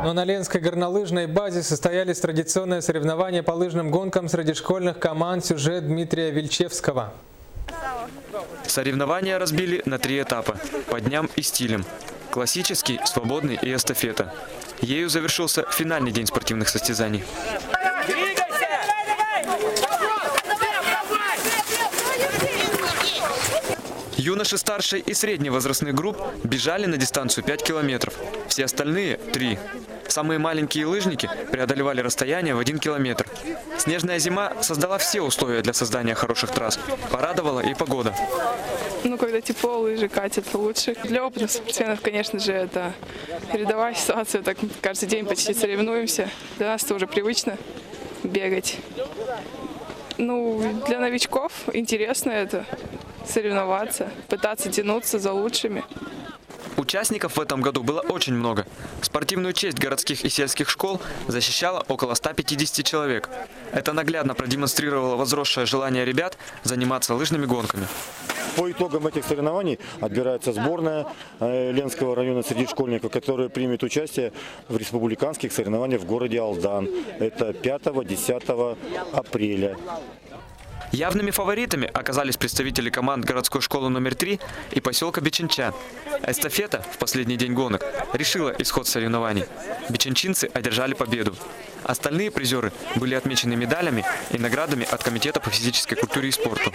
Но на Ленской горнолыжной базе состоялись традиционные соревнования по лыжным гонкам среди школьных команд «Сюжет» Дмитрия Вильчевского. Соревнования разбили на 3 этапа по дням и стилям: классический, свободный и эстафета. Ею завершился финальный день спортивных состязаний. Юноши старшей и средней возрастных групп бежали на дистанцию 5 километров, все остальные – 3. Самые маленькие лыжники преодолевали расстояние в 1 километр. Снежная зима создала все условия для создания хороших трасс. Порадовала и погода. Когда тепло, лыжи катят лучше. Для опытных спортсменов, конечно же, это передовая ситуация. Так каждый день почти соревнуемся. Для нас это уже привычно бегать. Для новичков интересно это соревноваться, пытаться тянуться за лучшими. Участников в этом году было очень много. Спортивную честь городских и сельских школ защищало около 150 человек. Это наглядно продемонстрировало возросшее желание ребят заниматься лыжными гонками. По итогам этих соревнований отбирается сборная Ленского района среди школьников, которые примут участие в республиканских соревнованиях в городе Алдан. Это 5-10 апреля. Явными фаворитами оказались представители команд городской школы номер 3 и поселка Биченча. Эстафета в последний день гонок решила исход соревнований. Биченчинцы одержали победу. Остальные призеры были отмечены медалями и наградами от Комитета по физической культуре и спорту.